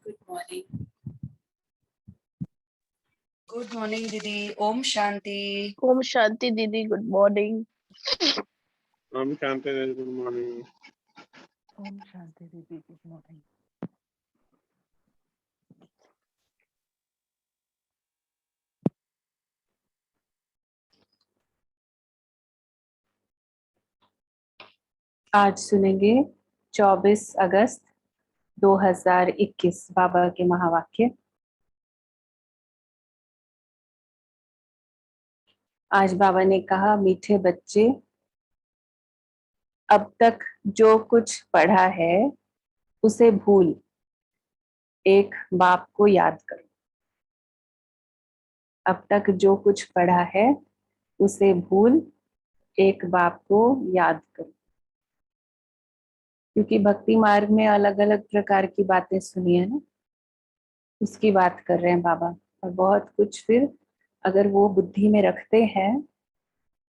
Good morning. Good morning दीदी। ओम शांति। ओम शांति दीदी, good morning. Om Shanti दीदी, गुड मॉर्निंग। ओम शांति दीदी, गुड मॉर्निंग। आज सुनेंगे 24 अगस्त 2021 बाबा के महावाक्य। आज बाबा ने कहा, मीठे बच्चे, अब तक जो कुछ पढ़ा है उसे भूल, एक बाप को याद करो। अब तक जो कुछ पढ़ा है उसे भूल, एक बाप को याद करो। क्योंकि भक्ति मार्ग में अलग अलग प्रकार की बातें सुनी है ना, उसकी बात कर रहे हैं बाबा। और बहुत कुछ फिर अगर वो बुद्धि में रखते हैं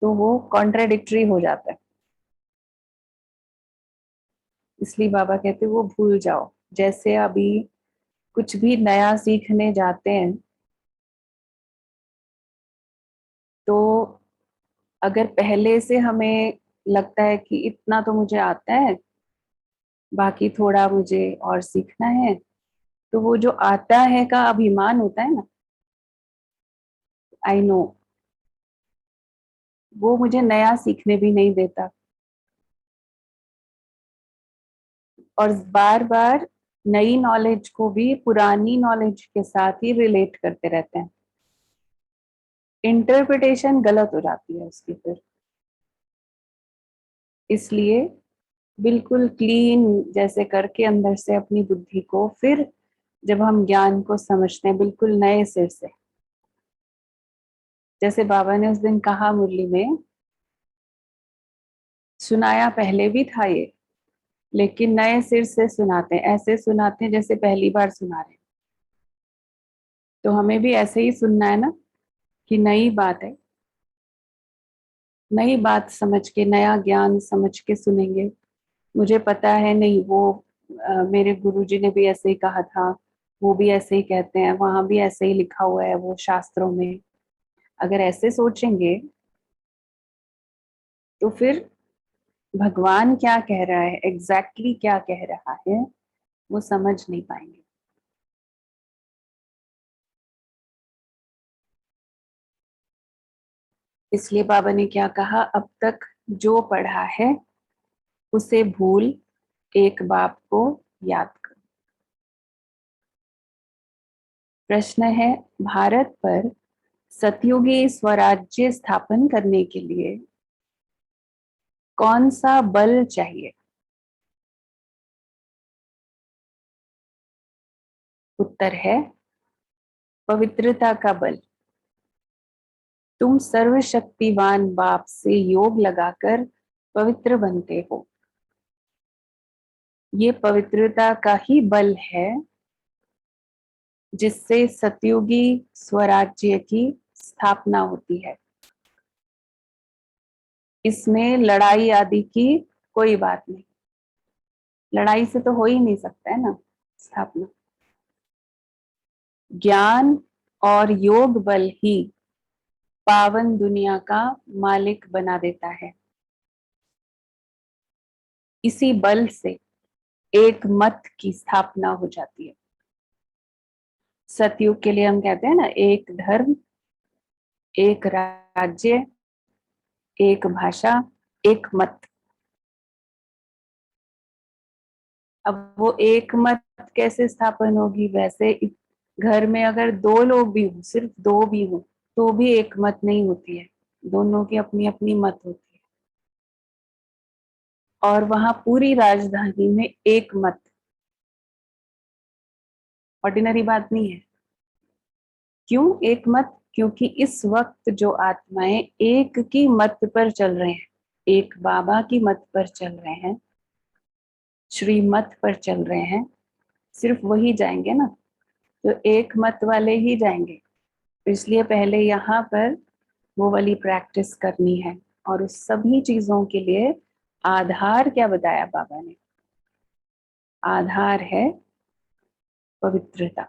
तो वो कॉन्ट्राडिक्टरी हो जाता है। इसलिए बाबा कहते हैं वो भूल जाओ। जैसे अभी कुछ भी नया सीखने जाते हैं तो अगर पहले से हमें लगता है कि इतना तो मुझे आता है, बाकी थोड़ा मुझे और सीखना है, तो वो जो आता है का अभिमान होता है ना, आई नो, वो मुझे नया सीखने भी नहीं देता। और बार बार नई नॉलेज को भी पुरानी नॉलेज के साथ ही रिलेट करते रहते हैं। इंटरप्रिटेशन गलत हो जाती है उसकी फिर। इसलिए बिल्कुल क्लीन जैसे करके अंदर से अपनी बुद्धि को, फिर जब हम ज्ञान को समझते हैं बिल्कुल नए सिर से, जैसे बाबा ने उस दिन कहा मुरली में, सुनाया पहले भी था ये, लेकिन नए सिर से सुनाते हैं, ऐसे सुनाते हैं जैसे पहली बार सुना रहे हैं। तो हमें भी ऐसे ही सुनना है ना, कि नई बात है, नई बात समझ के, नया ज्ञान समझ के सुनेंगे। मुझे पता है नहीं, वो मेरे गुरुजी ने भी ऐसे ही कहा था, वो भी ऐसे ही कहते हैं, वहां भी ऐसे ही लिखा हुआ है वो शास्त्रों में। अगर ऐसे सोचेंगे तो फिर भगवान क्या कह रहा है, एग्जैक्टली क्या कह रहा है, वो समझ नहीं पाएंगे। इसलिए बाबा ने क्या कहा, अब तक जो पढ़ा है उसे भूल, एक बाप को याद करो। प्रश्न है, भारत पर सतयुगी स्वराज्य स्थापन करने के लिए कौन सा बल चाहिए? उत्तर है पवित्रता का बल। तुम सर्वशक्तिवान बाप से योग लगाकर पवित्र बनते हो। ये पवित्रता का ही बल है जिससे सतयुगी स्वराज्य की स्थापना होती है। इसमें लड़ाई आदि की कोई बात नहीं। लड़ाई से तो हो ही नहीं सकता है ना स्थापना। ज्ञान और योग बल ही पावन दुनिया का मालिक बना देता है। इसी बल से एक मत की स्थापना हो जाती है। सतयुग के लिए हम कहते हैं ना, एक धर्म, एक राज्य, एक भाषा, एक मत। अब वो एक मत कैसे स्थापन होगी? वैसे घर में अगर दो लोग भी हो, सिर्फ दो भी हो, तो भी एक मत नहीं होती है। दोनों की अपनी अपनी मत होती है। और वहां पूरी राजधानी में एक मत, ऑर्डिनरी बात नहीं है। क्यों एक मत? क्योंकि इस वक्त जो आत्माएं एक की मत पर चल रहे हैं, एक बाबा की मत पर चल रहे हैं, श्रीमत पर चल रहे हैं, सिर्फ वही जाएंगे ना। तो एक मत वाले ही जाएंगे। इसलिए पहले यहाँ पर वो वाली प्रैक्टिस करनी है। और उस सभी चीजों के लिए आधार क्या बताया बाबा ने? आधार है पवित्रता,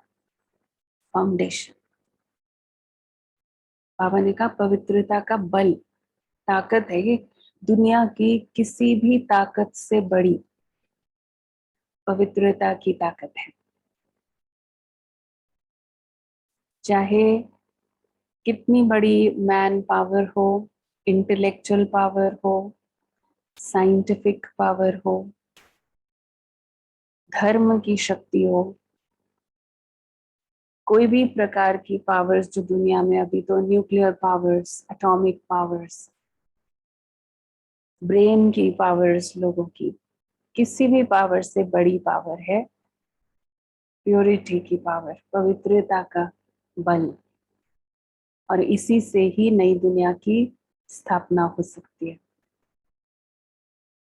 फाउंडेशन। बाबा ने कहा पवित्रता का बल, ताकत है ये, दुनिया की किसी भी ताकत से बड़ी पवित्रता की ताकत है। चाहे कितनी बड़ी मैन पावर हो, इंटेलेक्चुअल पावर हो, साइंटिफिक पावर हो, धर्म की शक्ति हो, कोई भी प्रकार की पावर्स जो दुनिया में, अभी तो nuclear powers, atomic powers, brain की पावर्स, लोगों की किसी भी पावर से बड़ी पावर है प्योरिटी की पावर, पवित्रता का बल। और इसी से ही नई दुनिया की स्थापना हो सकती है।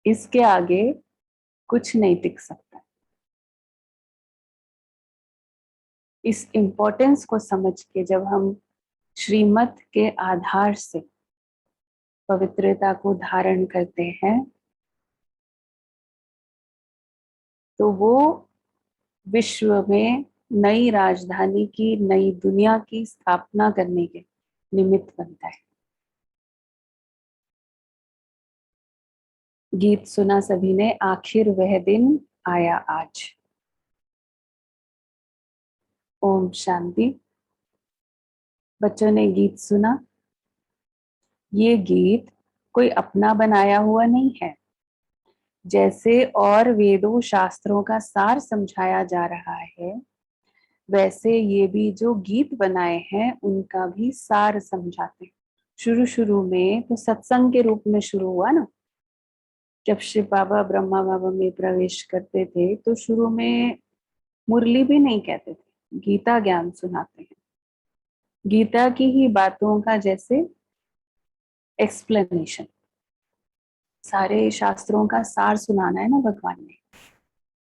इसके आगे कुछ नहीं टिक सकता। इस इम्पोर्टेंस को समझ के जब हम श्रीमत के आधार से पवित्रता को धारण करते हैं तो वो विश्व में नई राजधानी की, नई दुनिया की स्थापना करने के निमित्त बनता है। गीत सुना सभी ने, आखिर वह दिन आया आज। ओम शांति। बच्चों ने गीत सुना। ये गीत कोई अपना बनाया हुआ नहीं है। जैसे और वेदों शास्त्रों का सार समझाया जा रहा है, वैसे ये भी जो गीत बनाए हैं उनका भी सार समझाते हैं। शुरू शुरू में तो सत्संग के रूप में शुरू हुआ ना। जब शिव बाबा ब्रह्मा बाबा में प्रवेश करते थे तो शुरू में मुरली भी नहीं कहते थे, गीता ज्ञान सुनाते हैं। गीता की ही बातों का जैसे एक्सप्लेनेशन, सारे शास्त्रों का सार सुनाना है ना भगवान ने।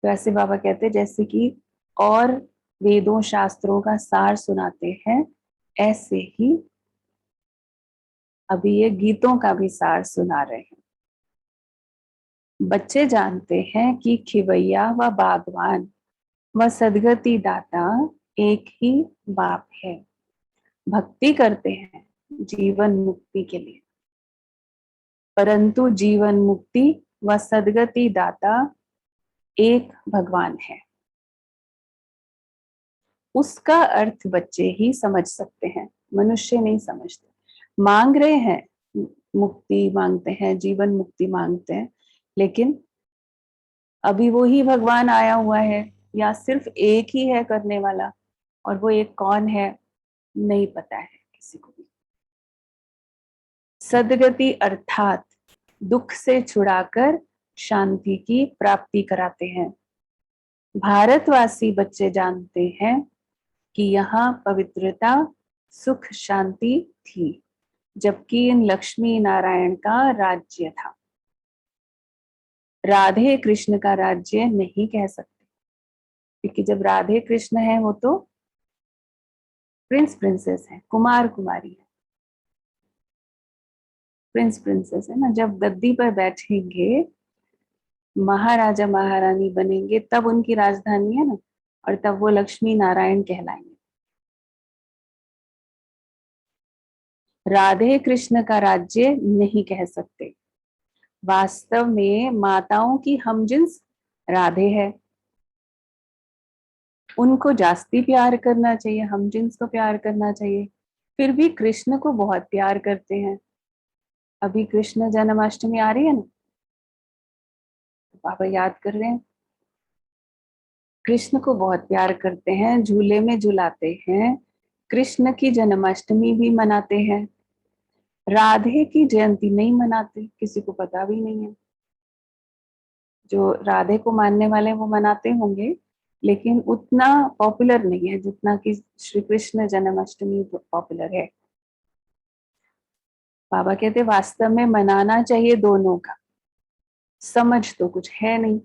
तो ऐसे बाबा कहते जैसे कि और वेदों शास्त्रों का सार सुनाते हैं, ऐसे ही अभी ये गीतों का भी सार सुना रहे हैं। बच्चे जानते हैं कि खिवैया व बागवान व सदगति दाता एक ही बाप है। भक्ति करते हैं जीवन मुक्ति के लिए, परंतु जीवन मुक्ति व सदगति दाता एक भगवान है। उसका अर्थ बच्चे ही समझ सकते हैं, मनुष्य नहीं समझते। मांग रहे हैं, मुक्ति मांगते हैं, जीवन मुक्ति मांगते हैं, लेकिन अभी वो ही भगवान आया हुआ है या सिर्फ एक ही है करने वाला, और वो एक कौन है नहीं पता है किसी को भी। सदगति अर्थात दुख से छुड़ाकर शांति की प्राप्ति कराते हैं। भारतवासी बच्चे जानते हैं कि यहाँ पवित्रता, सुख, शांति थी, जबकि इन लक्ष्मी नारायण का राज्य था। राधे कृष्ण का राज्य नहीं कह सकते, क्योंकि जब राधे कृष्ण है वो तो प्रिंस प्रिंसेस है, कुमार कुमारी है। प्रिंस प्रिंसेस है ना, जब गद्दी पर बैठेंगे, महाराजा महारानी बनेंगे, तब उनकी राजधानी है ना, और तब वो लक्ष्मी नारायण कहलाएंगे। राधे कृष्ण का राज्य नहीं कह सकते। वास्तव में माताओं की हमजिन्स राधे है, उनको जास्ती प्यार करना चाहिए, हमजिन्स को प्यार करना चाहिए। फिर भी कृष्ण को बहुत प्यार करते हैं। अभी कृष्ण जन्माष्टमी आ रही है ना, पापा याद कर रहे हैं, कृष्ण को बहुत प्यार करते हैं, झूले में झुलाते हैं, कृष्ण की जन्माष्टमी भी मनाते हैं। राधे की जयंती नहीं मनाते, किसी को पता भी नहीं है। जो राधे को मानने वाले वो मनाते होंगे, लेकिन उतना पॉपुलर नहीं है जितना कि श्री कृष्ण जन्माष्टमी पॉपुलर है। बाबा कहते वास्तव में मनाना चाहिए दोनों का, समझ तो कुछ है नहीं।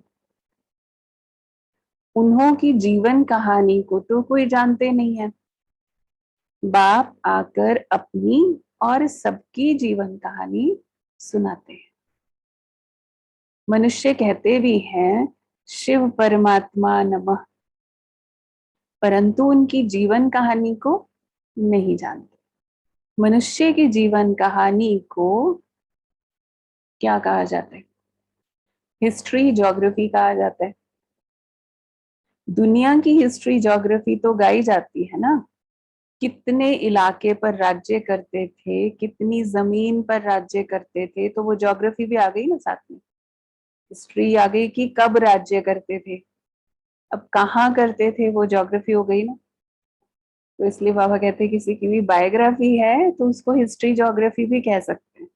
उन्हों की जीवन कहानी को तो कोई जानते नहीं है। बाप आकर अपनी और सबकी जीवन कहानी सुनाते हैं। मनुष्य कहते भी हैं शिव परमात्मा नमः, परंतु उनकी जीवन कहानी को नहीं जानते। मनुष्य की जीवन कहानी को क्या कहा जाता है? हिस्ट्री, ज्योग्राफी कहा जाता है। दुनिया की हिस्ट्री, ज्योग्राफी तो गाई जाती है ना, कितने इलाके पर राज्य करते थे, कितनी जमीन पर राज्य करते थे, तो वो ज्योग्राफी भी आ गई ना साथ में। हिस्ट्री आ गई कि कब राज्य करते थे, अब कहाँ करते थे, वो ज्योग्राफी हो गई ना। तो इसलिए बाबा कहते हैं किसी की भी बायोग्राफी है तो उसको हिस्ट्री ज्योग्राफी भी कह सकते हैं।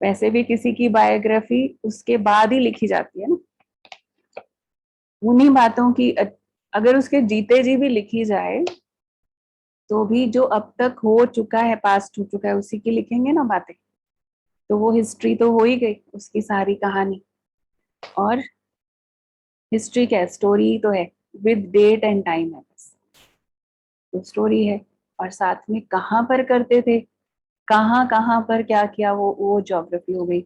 वैसे भी किसी की बायोग्राफी उसके बाद ही लिखी जाती है ना, उन्हीं बातों की अगर उसके जीते जी भी लिखी जाए तो भी जो अब तक हो चुका है, पास्ट हो चुका है, उसी की लिखेंगे ना बातें, तो वो हिस्ट्री तो हो ही गई, उसकी सारी कहानी। और हिस्ट्री क्या है? स्टोरी तो है, विद डेट एंड टाइम है, बस तो स्टोरी है। और साथ में कहाँ पर करते थे, कहाँ कहाँ पर क्या किया, वो ज्योग्राफी हो गई।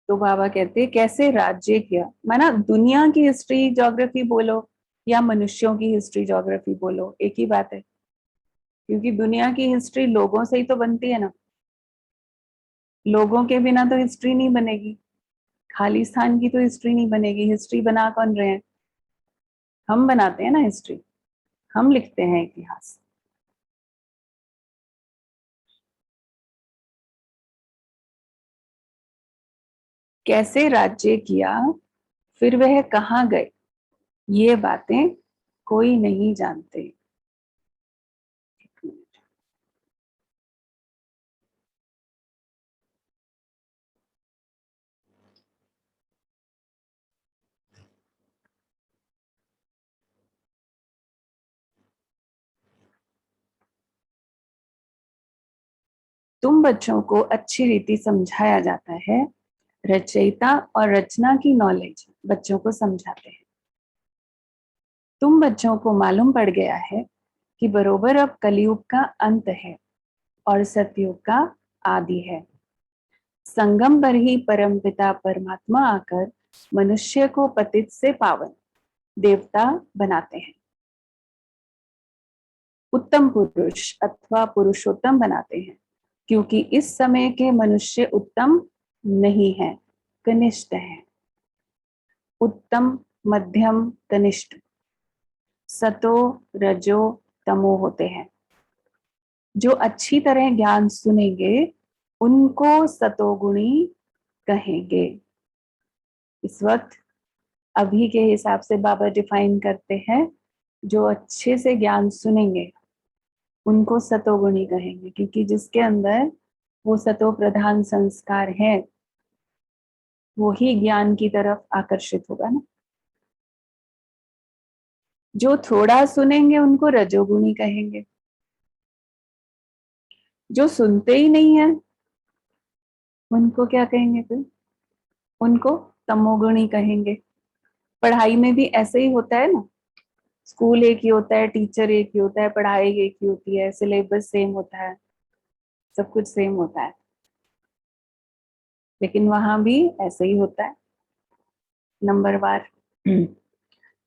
तो बाबा कहते हैं कैसे राज्य किया, माना दुनिया की हिस्ट्री ज्योग्राफी बोलो या मनुष्यों की हिस्ट्री ज्योग्राफी बोलो, एक ही बात है, क्योंकि दुनिया की हिस्ट्री लोगों से ही तो बनती है ना। लोगों के बिना तो हिस्ट्री नहीं बनेगी, खालिस्तान की तो हिस्ट्री नहीं बनेगी। हिस्ट्री बना कौन रहे हैं? हम बनाते हैं ना हिस्ट्री, हम लिखते हैं इतिहास। कैसे राज्य किया, फिर वह कहाँ गए, ये बातें कोई नहीं जानते। तुम बच्चों को अच्छी रीति समझाया जाता है, रचयिता और रचना की नॉलेज बच्चों को समझाते हैं। तुम बच्चों को मालूम पड़ गया है कि बरोबर अब कलयुग का अंत है और सतयुग का आदि है। संगम पर ही परमपिता परमात्मा आकर मनुष्य को पतित से पावन देवता बनाते हैं, उत्तम पुरुष अथवा पुरुषोत्तम बनाते हैं, क्योंकि इस समय के मनुष्य उत्तम नहीं है, कनिष्ठ है। उत्तम, मध्यम, कनिष्ठ, सतो, रजो, तमो होते हैं। जो अच्छी तरह ज्ञान सुनेंगे उनको सतोगुणी कहेंगे। इस वक्त अभी के हिसाब से बाबा डिफाइन करते हैं, जो अच्छे से ज्ञान सुनेंगे उनको सतोगुणी कहेंगे, क्योंकि जिसके अंदर वो सतो प्रधान संस्कार है वो ही ज्ञान की तरफ आकर्षित होगा ना। जो थोड़ा सुनेंगे उनको रजोगुणी कहेंगे, जो सुनते ही नहीं है उनको क्या कहेंगे? फिर उनको तमोगुणी कहेंगे। पढ़ाई में भी ऐसे ही होता है ना, स्कूल एक ही होता है, टीचर एक ही होता है, पढ़ाई एक ही होती है, सिलेबस सेम होता है, सब कुछ सेम होता है, लेकिन वहां भी ऐसे ही होता है, नंबरवार।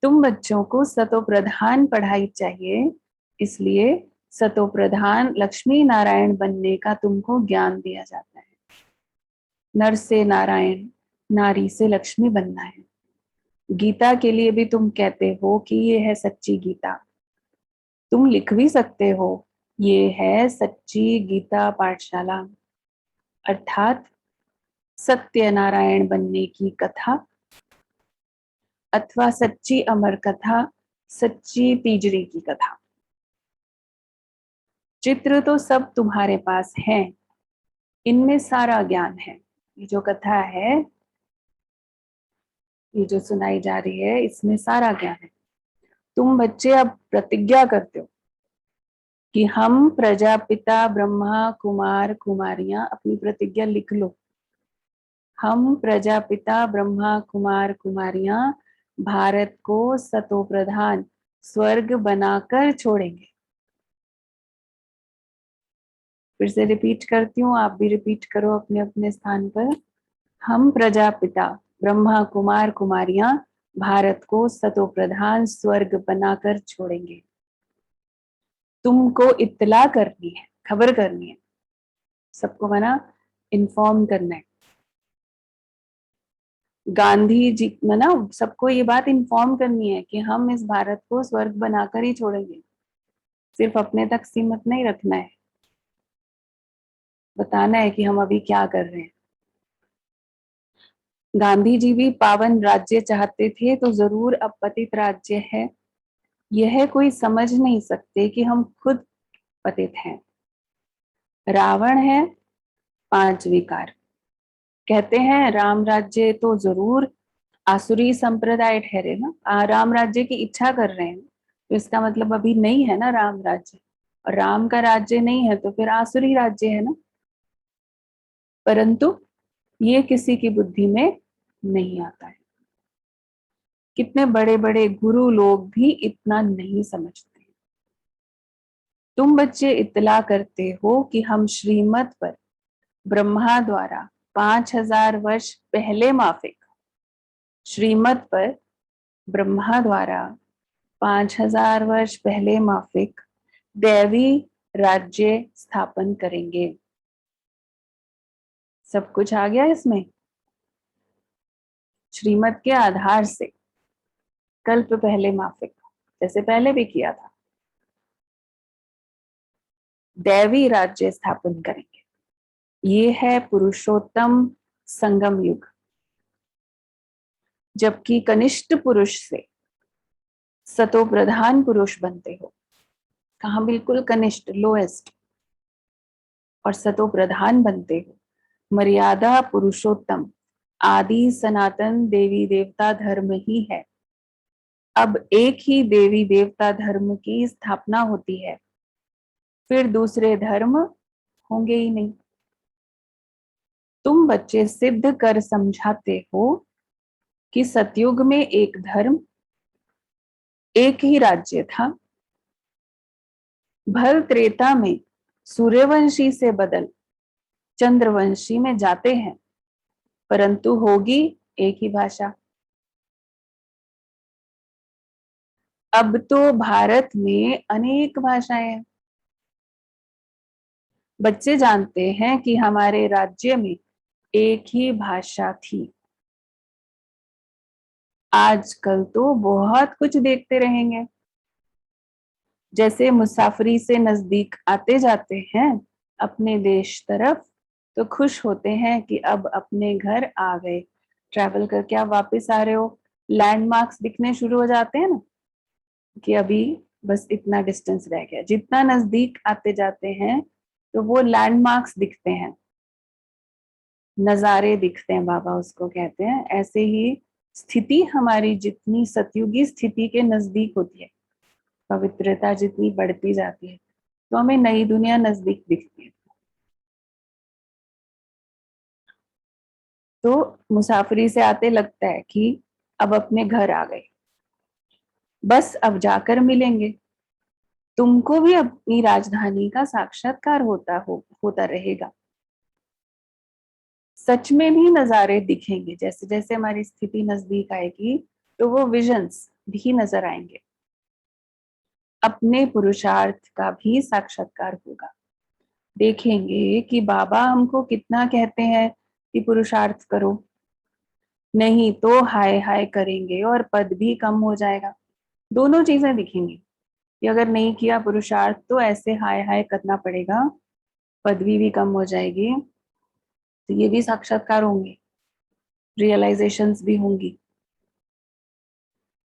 तुम बच्चों को सतो प्रधान पढ़ाई चाहिए, इसलिए सतो प्रधान लक्ष्मी नारायण बनने का तुमको ज्ञान दिया जाता है। नर से नारायण, नारी से लक्ष्मी बनना है। गीता के लिए भी तुम कहते हो कि ये है सच्ची गीता, तुम लिख भी सकते हो ये है सच्ची गीता पाठशाला, अर्थात सत्य नारायण बनने की कथा अथवा सच्ची अमर कथा, सच्ची तीजरी की कथा। चित्र तो सब तुम्हारे पास है, इनमें सारा ज्ञान है। ये जो कथा है, ये जो सुनाई जा रही है, इसमें सारा ज्ञान है। तुम बच्चे अब प्रतिज्ञा करते हो कि हम प्रजापिता ब्रह्मा कुमार कुमारियां, अपनी प्रतिज्ञा लिख लो। हम प्रजापिता ब्रह्मा कुमार कुमारियां भारत को सतो प्रधान स्वर्ग बनाकर छोड़ेंगे। फिर से रिपीट करती हूँ, आप भी रिपीट करो अपने अपने स्थान पर। हम प्रजापिता ब्रह्मा कुमार कुमारियां भारत को सतो प्रधान स्वर्ग बनाकर छोड़ेंगे। तुमको इत्तला करनी है, खबर करनी है, सबको मना इन्फॉर्म करना है। गांधी जी मना सबको ये बात इन्फॉर्म करनी है कि हम इस भारत को स्वर्ग बनाकर ही छोड़ेंगे। सिर्फ अपने तक सीमित नहीं रखना है, बताना है कि हम अभी क्या कर रहे हैं। गांधी जी भी पावन राज्य चाहते थे, तो जरूर अब पतित राज्य है। यह कोई समझ नहीं सकते कि हम खुद पतित हैं। रावण है 5 विकार। कहते हैं राम राज्य तो जरूर आसुरी संप्रदाय ठहरे ना। राम राज्य की इच्छा कर रहे हैं, तो इसका मतलब अभी नहीं है ना राम राज्य, और राम का राज्य नहीं है तो फिर आसुरी राज्य है ना। परंतु ये किसी की बुद्धि में नहीं आता है। कितने बड़े बड़े गुरु लोग भी इतना नहीं समझते। तुम बच्चे इत्तला करते हो कि हम श्रीमत पर ब्रह्मा द्वारा 5000 वर्ष पहले माफिक, श्रीमत पर ब्रह्मा द्वारा 5000 वर्ष पहले माफिक दैवी राज्य स्थापन करेंगे। सब कुछ आ गया इसमें। श्रीमत के आधार से कल्प पहले माफिक, जैसे पहले भी किया था, दैवी राज्य स्थापन करेंगे। ये है पुरुषोत्तम संगम युग। जबकि कनिष्ठ पुरुष से सतो प्रधान पुरुष बनते हो, कहा बिल्कुल कनिष्ठ लोएस्ट, और सतो प्रधान बनते हो। मर्यादा पुरुषोत्तम आदि सनातन देवी देवता धर्म ही है। अब एक ही देवी देवता धर्म की स्थापना होती है, फिर दूसरे धर्म होंगे ही नहीं। तुम बच्चे सिद्ध कर समझाते हो कि सतयुग में एक धर्म, एक ही राज्य था। भल त्रेता में सूर्यवंशी से बदल चंद्रवंशी में जाते हैं, परंतु होगी एक ही भाषा। अब तो भारत में अनेक भाषाएं हैं। बच्चे जानते हैं कि हमारे राज्य में एक ही भाषा थी। आजकल तो बहुत कुछ देखते रहेंगे। जैसे मुसाफरी से नजदीक आते जाते हैं अपने देश तरफ, तो खुश होते हैं कि अब अपने घर आ गए। ट्रैवल करके आप वापस आ रहे हो, लैंडमार्क्स दिखने शुरू हो जाते हैं ना, कि अभी बस इतना डिस्टेंस रह गया। जितना नजदीक आते जाते हैं तो वो लैंडमार्क्स दिखते हैं, नजारे दिखते हैं, बाबा उसको कहते हैं। ऐसे ही स्थिति हमारी जितनी सतयुगी स्थिति के नजदीक होती है, पवित्रता जितनी बढ़ती जाती है, तो हमें नई दुनिया नजदीक दिखती है। तो मुसाफरी से आते लगता है कि अब अपने घर आ गए, बस अब जाकर मिलेंगे। तुमको भी अपनी राजधानी का साक्षात्कार होता रहेगा। सच में भी नजारे दिखेंगे। जैसे जैसे हमारी स्थिति नजदीक आएगी तो वो विजन्स भी नजर आएंगे। अपने पुरुषार्थ का भी साक्षात्कार होगा। देखेंगे कि बाबा हमको कितना कहते हैं कि पुरुषार्थ करो, नहीं तो हाय हाय करेंगे और पद भी कम हो जाएगा। दोनों चीजें दिखेंगी कि अगर नहीं किया पुरुषार्थ तो ऐसे हाय हाय करना पड़ेगा, पदवी भी कम हो जाएगी। तो ये भी साक्षात्कार होंगे, रियलाइजेशंस भी होंगी।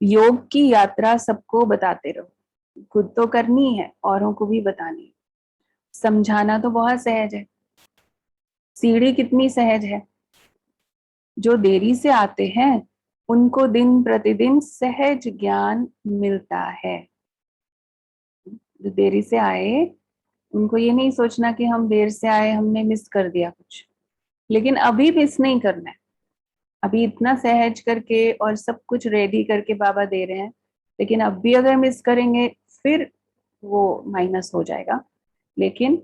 योग की यात्रा सबको बताते रहो, खुद तो करनी है, औरों को भी बतानी है। समझाना तो बहुत सहज है, सीढ़ी कितनी सहज है। जो देरी से आते हैं उनको दिन प्रतिदिन सहज ज्ञान मिलता है। जो देरी से आए उनको ये नहीं सोचना कि हम देर से आए, हमने मिस कर दिया कुछ। लेकिन अभी मिस नहीं करना है, अभी इतना सहज करके और सब कुछ रेडी करके बाबा दे रहे हैं। लेकिन अब भी अगर मिस करेंगे फिर वो माइनस हो जाएगा। लेकिन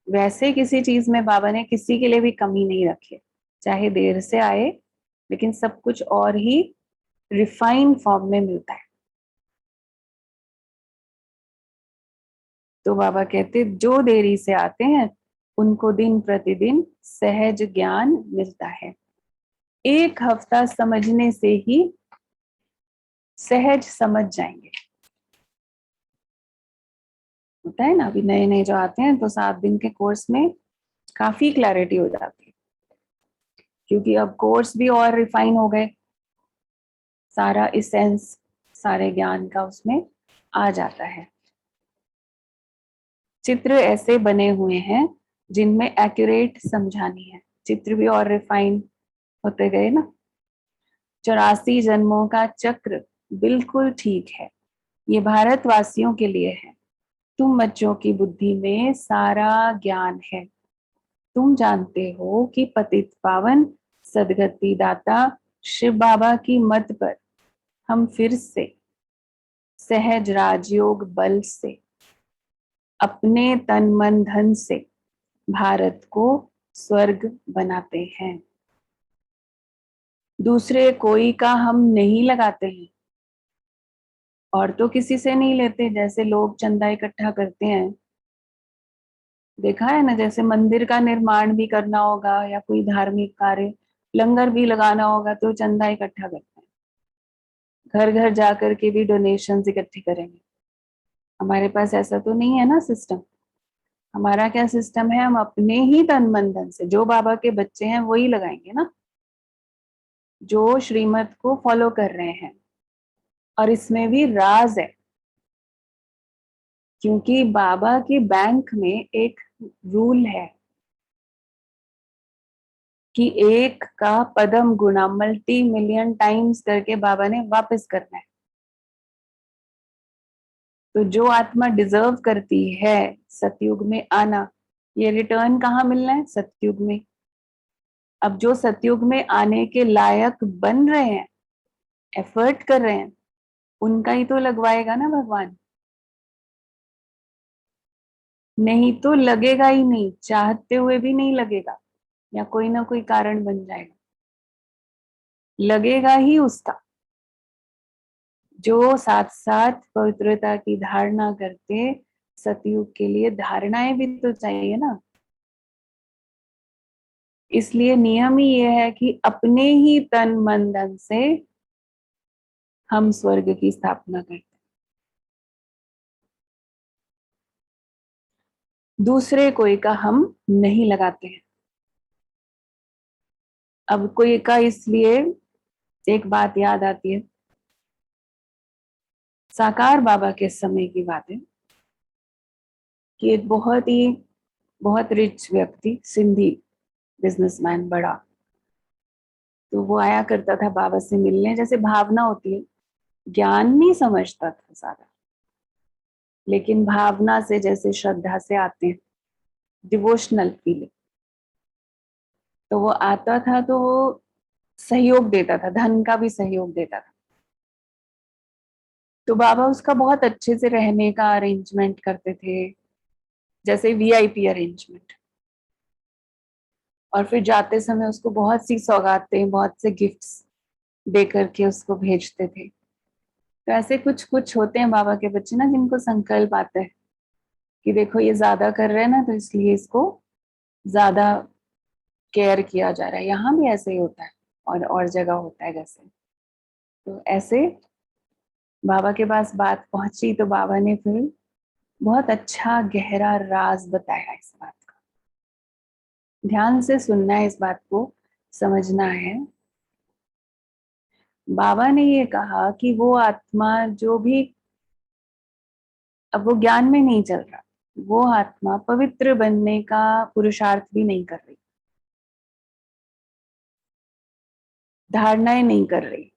वैसे किसी चीज में बाबा ने किसी के लिए भी कमी नहीं रखी है, चाहे देर से आए लेकिन सब कुछ और ही रिफाइन फॉर्म में मिलता है। तो बाबा कहते जो देरी से आते हैं उनको दिन प्रतिदिन सहज ज्ञान मिलता है। एक हफ्ता समझने से ही सहज समझ जाएंगे। होता है ना, अभी नए नए जो आते हैं तो 7 दिन के कोर्स में काफी क्लैरिटी हो जाती है, क्योंकि अब कोर्स भी और रिफाइन हो गए, सारा इसेंस सारे ज्ञान का उसमें आ जाता है। चित्र ऐसे बने हुए हैं जिनमें एक्यूरेट समझानी है, चित्र भी और रिफाइन होते गए ना। 84 जन्मों का चक्र बिल्कुल ठीक है, ये भारतवासियों के लिए है। तुम बच्चों की बुद्धि में सारा ज्ञान है। तुम जानते हो कि पतित पावन सदगति दाता शिव बाबा की मत पर हम फिर से सहज राजयोग बल से अपने तन मन धन से भारत को स्वर्ग बनाते हैं। दूसरे कोई का हम नहीं लगाते हैं और तो किसी से नहीं लेते। जैसे लोग चंदा इकट्ठा करते हैं, देखा है ना, जैसे मंदिर का निर्माण भी करना होगा या कोई धार्मिक कार्य, लंगर भी लगाना होगा तो चंदा इकट्ठा करते हैं। घर घर जाकर के भी डोनेशन इकट्ठी करेंगे। हमारे पास ऐसा तो नहीं है ना सिस्टम। हमारा क्या सिस्टम है, हम अपने ही तन मन धन से, जो बाबा के बच्चे हैं वही लगाएंगे ना, जो श्रीमत को फॉलो कर रहे हैं। और इसमें भी राज है, क्योंकि बाबा के बैंक में एक रूल है कि एक का पदम गुना मल्टी मिलियन टाइम्स करके बाबा ने वापस करना है। तो जो आत्मा डिजर्व करती है सतयुग में आना, ये रिटर्न कहाँ मिलना है, सतयुग में। अब जो सतयुग में आने के लायक बन रहे हैं, एफर्ट कर रहे हैं, उनका ही तो लगवाएगा ना भगवान। नहीं तो लगेगा ही नहीं, चाहते हुए भी नहीं लगेगा, या कोई ना कोई कारण बन जाएगा, लगेगा ही उसका। जो साथ साथ पवित्रता की धारणा करते, सतयुग के लिए धारणाएं भी तो चाहिए ना। इसलिए नियम ही यह है कि अपने ही तन मन धन से हम स्वर्ग की स्थापना करते हैं। दूसरे कोई का हम नहीं लगाते हैं। अब कोई का, इसलिए एक बात याद आती है, साकार बाबा के समय की बात है कि एक बहुत रिच व्यक्ति, सिंधी बिजनेसमैन बड़ा, तो वो आया करता था बाबा से मिलने। जैसे भावना होती है, ज्ञान नहीं समझता था सारा, लेकिन भावना से, जैसे श्रद्धा से आते हैं, डिवोशनल फीलिंग। तो वो आता था तो वो सहयोग देता था, धन का भी सहयोग देता था। तो बाबा उसका बहुत अच्छे से रहने का अरेंजमेंट करते थे, जैसे वीआईपी अरेंजमेंट। और फिर जाते समय उसको बहुत सी सौगातें, बहुत से गिफ्ट्स दे करके उसको भेजते थे। तो ऐसे कुछ कुछ होते हैं बाबा के बच्चे ना, जिनको संकल्प आता है कि देखो ये ज्यादा कर रहे हैं ना, तो इसलिए इसको ज्यादा केयर किया जा रहा है। यहाँ भी ऐसे ही होता है और जगह होता है जैसे। तो ऐसे बाबा के पास बात पहुंची तो बाबा ने फिर बहुत अच्छा गहरा राज बताया इस बात का। ध्यान से सुनना है, इस बात को समझना है। बाबा ने ये कहा कि वो आत्मा जो भी, अब वो ज्ञान में नहीं चल रहा, वो आत्मा पवित्र बनने का पुरुषार्थ भी नहीं कर रही, धारणाएं नहीं कर रही।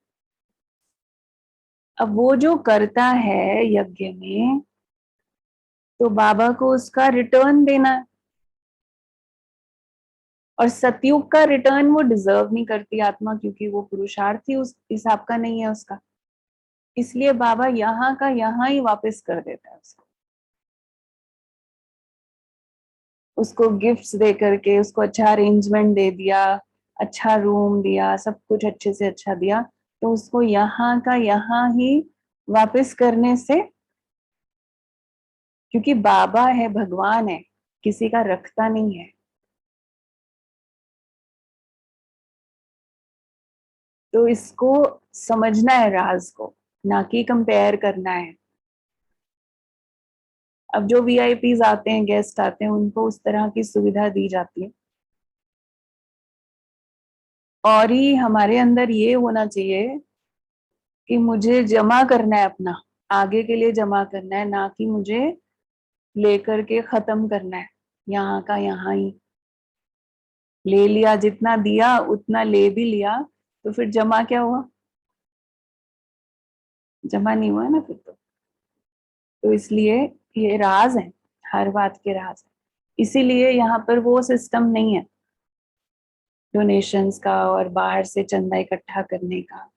अब वो जो करता है यज्ञ में, तो बाबा को उसका रिटर्न देना है। और सतयुग का रिटर्न वो डिजर्व नहीं करती आत्मा, क्योंकि वो पुरुषार्थ ही उस हिसाब का नहीं है उसका। इसलिए बाबा यहाँ का यहाँ ही वापस कर देता है उसको। उसको गिफ्ट्स दे करके, उसको अच्छा अरेंजमेंट दे दिया, अच्छा रूम दिया, सब कुछ अच्छे से अच्छा दिया, तो उसको यहाँ का यहाँ ही वापस करने से, क्योंकि बाबा है, भगवान है, किसी का रखता नहीं है, तो इसको समझना है राज को, ना कि कंपेयर करना है। अब जो वीआईपीज आते हैं, गेस्ट आते हैं, उनको उस तरह की सुविधा दी जाती है, और ही हमारे अंदर ये होना चाहिए कि मुझे जमा करना है, अपना आगे के लिए जमा करना है, ना कि मुझे लेकर के खत्म करना है। यहाँ का यहाँ ही ले लिया, जितना दिया उतना ले भी लिया, तो फिर जमा क्या हुआ? जमा नहीं हुआ ना फिर तो इसलिए ये राज है, हर बात के राज है। इसीलिए यहाँ पर वो सिस्टम नहीं है डोनेशंस का और बाहर से चंदा इकट्ठा करने का।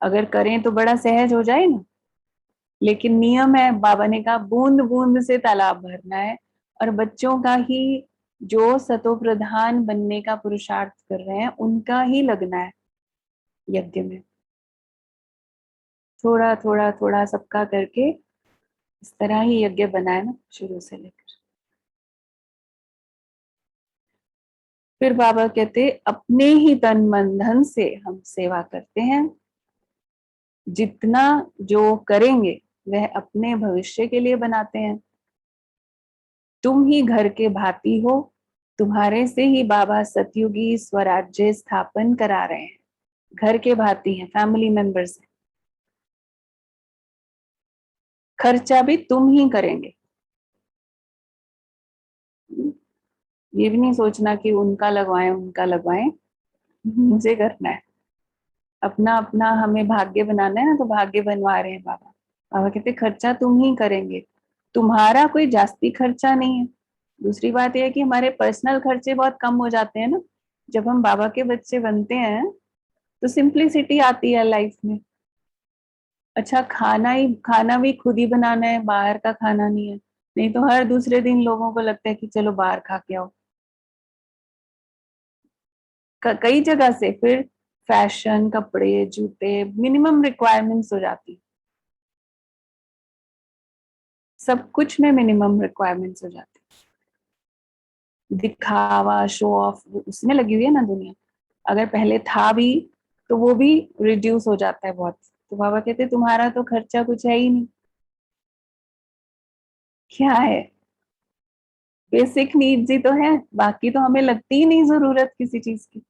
अगर करें तो बड़ा सहज हो जाए ना, लेकिन नियम है, बाबा ने कहा बूंद बूंद से तालाब भरना है, और बच्चों का ही जो सतो प्रधान बनने का पुरुषार्थ कर रहे हैं उनका ही लगना है यज्ञ में, थोड़ा थोड़ा थोड़ा सबका करके। इस तरह ही यज्ञ बनाए ना शुरू से लेकर। फिर बाबा कहते अपने ही तन मन धन से हम सेवा करते हैं, जितना जो करेंगे वह अपने भविष्य के लिए बनाते हैं। तुम ही घर के भाती हो, तुम्हारे से ही बाबा सतयुगी स्वराज्य स्थापन करा रहे हैं। घर के भाती हैं, फैमिली मेंबर्स हैं, खर्चा भी तुम ही करेंगे। ये भी नहीं सोचना कि उनका लगवाएं उनका लगवाएं, मुझे करना है अपना अपना। हमें भाग्य बनाना है ना, तो भाग्य बनवा रहे हैं बाबा। बाबा कहते खर्चा तुम ही करेंगे, तुम्हारा कोई जास्ती खर्चा नहीं है। दूसरी बात यह है कि हमारे पर्सनल खर्चे बहुत कम हो जाते हैं ना जब हम बाबा के बच्चे बनते हैं, तो सिंप्लिसिटी आती है लाइफ में। अच्छा, खाना भी खुद ही बनाना है, बाहर का खाना नहीं है। नहीं तो हर दूसरे दिन लोगों को लगता है कि चलो बाहर खा के आओ, कई जगह से फिर फैशन, कपड़े, जूते, मिनिमम रिक्वायरमेंट्स हो जाती, सब कुछ में मिनिमम रिक्वायरमेंट्स हो जाती। दिखावा, शो ऑफ, उसमें लगी हुई है ना दुनिया। अगर पहले था भी तो वो भी रिड्यूस हो जाता है बहुत। तो बाबा कहते तुम्हारा तो खर्चा कुछ है ही नहीं। क्या है? बेसिक नीड्स ही तो है, बाकी तो हमें लगती ही नहीं जरूरत किसी चीज की।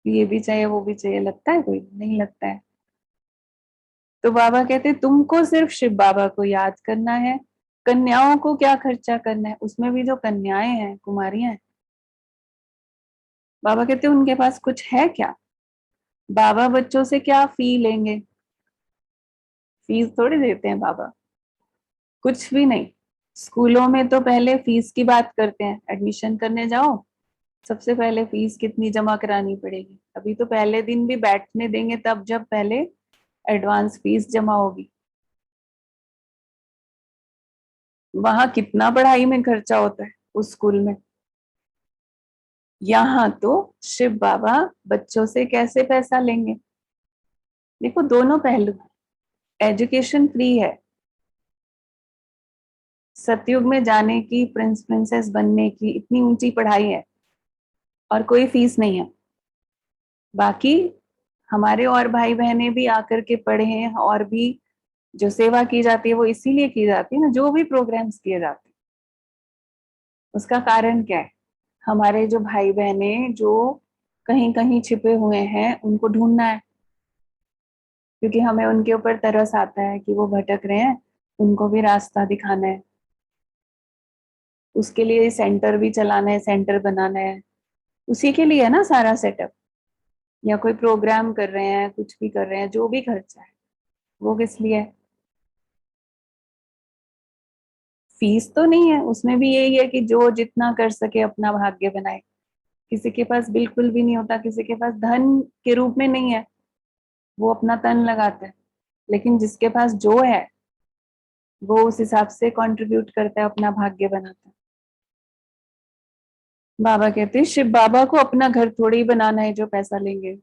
ये भी चाहिए वो भी चाहिए, लगता है? कोई नहीं लगता है। तो बाबा कहते तुमको सिर्फ शिव बाबा को याद करना है, कन्याओं को क्या खर्चा करना है। उसमें भी जो कन्याएं हैं, कुमारियां हैं, बाबा कहते उनके पास कुछ है क्या? बाबा बच्चों से क्या फी लेंगे? फीस थोड़ी देते हैं बाबा, कुछ भी नहीं। स्कूलों में तो पहले फीस की बात करते हैं, एडमिशन करने जाओ सबसे पहले फीस कितनी जमा करानी पड़ेगी। अभी तो पहले दिन भी बैठने देंगे तब जब पहले एडवांस फीस जमा होगी। वहां कितना पढ़ाई में खर्चा होता है उस स्कूल में। यहाँ तो शिव बाबा बच्चों से कैसे पैसा लेंगे। देखो दोनों पहलू, एजुकेशन फ्री है, सतयुग में जाने की, प्रिंस प्रिंसेस बनने की इतनी ऊंची पढ़ाई है और कोई फीस नहीं है। बाकी हमारे और भाई बहने भी आकर के पढ़े हैं, और भी जो सेवा की जाती है वो इसीलिए की जाती है ना, जो भी प्रोग्राम्स किए जाते हैं उसका कारण क्या है? हमारे जो भाई बहने जो कहीं कहीं छिपे हुए हैं उनको ढूंढना है, क्योंकि हमें उनके ऊपर तरस आता है कि वो भटक रहे हैं, उनको भी रास्ता दिखाना है। उसके लिए सेंटर भी चलाना है, सेंटर बनाना है, उसी के लिए है ना सारा सेटअप। या कोई प्रोग्राम कर रहे हैं, कुछ भी कर रहे हैं, जो भी खर्चा है वो किस लिए है? फीस तो नहीं है, उसमें भी यही है कि जो जितना कर सके अपना भाग्य बनाए। किसी के पास बिल्कुल भी नहीं होता, किसी के पास धन के रूप में नहीं है, वो अपना तन लगाता है। लेकिन जिसके पास जो है वो उस हिसाब से कंट्रीब्यूट करता है, अपना भाग्य बनाता है। बाबा कहते हैं शिव बाबा को अपना घर थोड़ी ही बनाना है जो पैसा लेंगे।